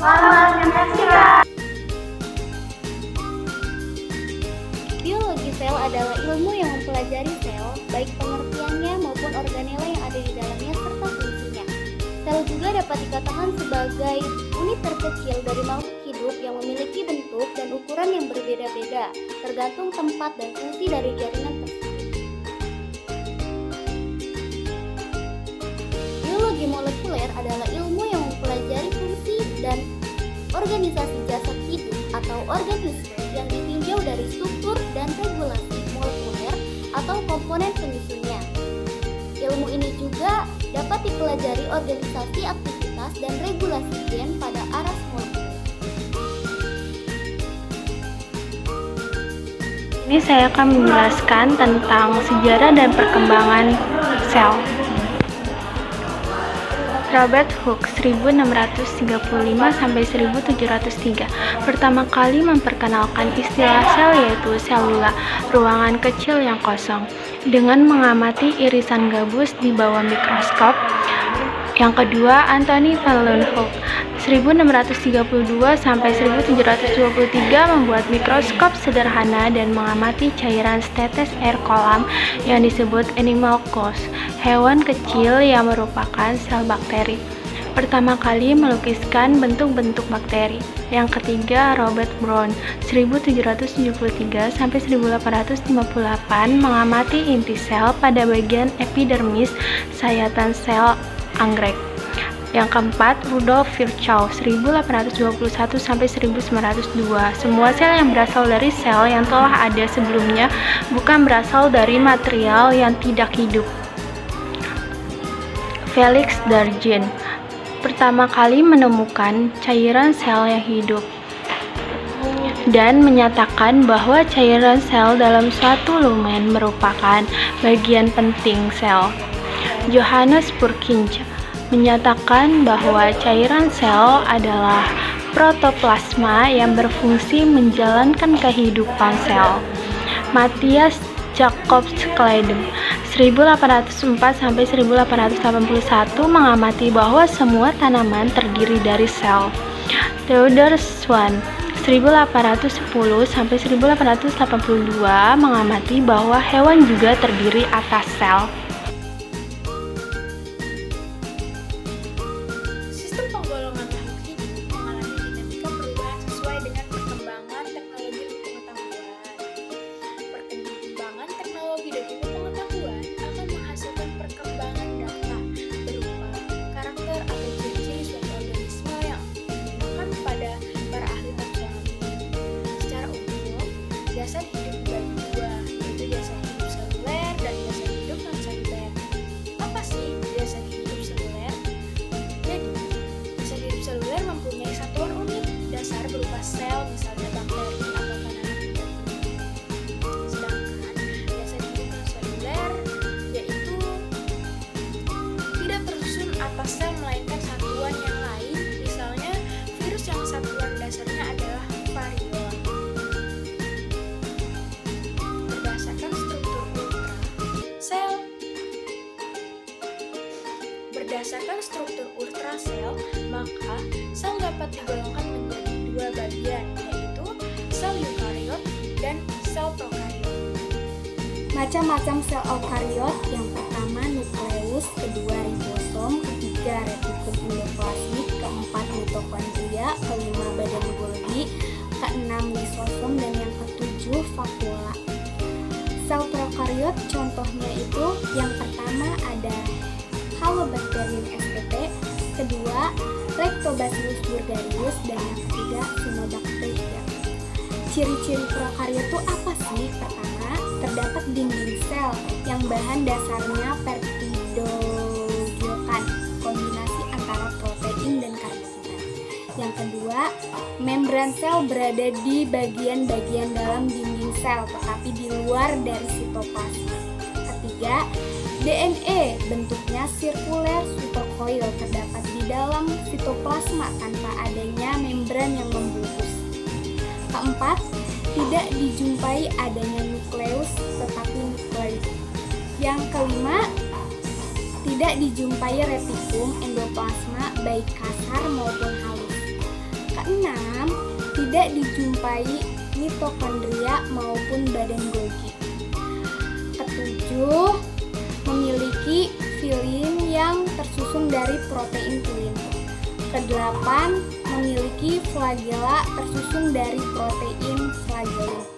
Selamat menyaksikan. Biologi sel adalah ilmu yang mempelajari sel, baik pengertiannya maupun organela yang ada di dalamnya serta fungsinya. Sel juga dapat dikatakan sebagai unit terkecil dari makhluk hidup yang memiliki bentuk dan ukuran yang berbeda-beda, tergantung tempat dan fungsi dari jaringan tersebut. Biologi molekuler adalah ilmu yang mempelajari fungsi dan organisasi jasad hidup atau organisme yang ditinjau dari struktur dan regulasi molekuler atau komponen penyusunnya. Ilmu ini juga dapat dipelajari organisasi aktivitas dan regulasi gen pada aras molekul. Ini saya akan menjelaskan tentang sejarah dan perkembangan sel. Robert Hooke 1635-1703 pertama kali memperkenalkan istilah sel yaitu selula, ruangan kecil yang kosong, dengan mengamati irisan gabus di bawah mikroskop. Yang kedua, Anthony van Leeuwenhoek 1632-1723 membuat mikroskop sederhana dan mengamati cairan setetes air kolam yang disebut animal cells, hewan kecil yang merupakan sel bakteri. Pertama kali melukiskan bentuk-bentuk bakteri. Yang ketiga, Robert Brown 1773-1858 mengamati inti sel pada bagian epidermis sayatan sel anggrek. Yang keempat, Rudolf Virchow 1821-1902. Semua sel yang berasal dari sel yang telah ada sebelumnya, bukan berasal dari material yang tidak hidup. Felix Darjen pertama kali menemukan cairan sel yang hidup dan menyatakan bahwa cairan sel dalam suatu lumen merupakan bagian penting sel. Johannes Purkinje menyatakan bahwa cairan sel adalah protoplasma yang berfungsi menjalankan kehidupan sel. Matthias Jakob Kleidem 1804-1881 mengamati bahwa semua tanaman terdiri dari sel. Theodor Schwann 1810-1882 mengamati bahwa hewan juga terdiri atas sel. Sistem penggolongan makhluk hidup mengalami dinamika perubahan sesuai dengan perkembangan teknologi dan pengetahuan. Perkembangan teknologi dan ilmu pengetahuan akan menghasilkan perkembangan data berupa karakter atau ciri-ciri suatu organisme yang digunakan pada para ahli taksonomi. Secara umum, dasar hidup dibagi dua, yaitu dasar hidup seluler dan dasar hidup non-seluler. Apa sih dasar hidup seluler? Jadi, dasar hidup seluler mempunyai satuan unit dasar berupa sel, misalnya bakteri atau tanaman hidup. Sedangkan dasar hidup non-seluler yaitu tidak tersusun atas sel melainkan satuan yang lain, misalnya virus yang satuan dasarnya adalah variol. Berdasarkan struktur ultrasel, maka sel dapat digolongkan menjadi dua bagian, yaitu sel eukariot dan sel prokariot. Macam-macam sel eukariot, yang pertama nukleus, kedua ribosom, ketiga retikulum endoplasmik, keempat mitokondria, kelima badan Golgi, keenam lisosom, dan yang ketujuh vakuola. Sel prokariot contohnya itu yang pertama ada Halobacterium spp, kedua Lactobacillus burgarius, dan yang ketiga Cyanobacteria. Ciri-ciri prokariot itu apa sih? Pertama, terdapat dinding sel yang bahan dasarnya peptidoglycan, kombinasi antara protein dan karbohidrat. Yang kedua, membran sel berada di bagian-bagian dalam dinding sel tetapi di luar dari sitoplasma. Ketiga, DNA bentuknya sirkuler supercoil, terdapat di dalam sitoplasma tanpa adanya membran yang membungkus. Keempat, tidak dijumpai adanya nukleus tetapi nukleus. Yang kelima, tidak dijumpai retikulum endoplasma baik kasar maupun halus. Keenam, tidak dijumpai mitokondria maupun badan Golgi. Ketujuh, memiliki filin yang tersusun dari protein filin. Kedelapan, memiliki flagela tersusun dari protein flagellum.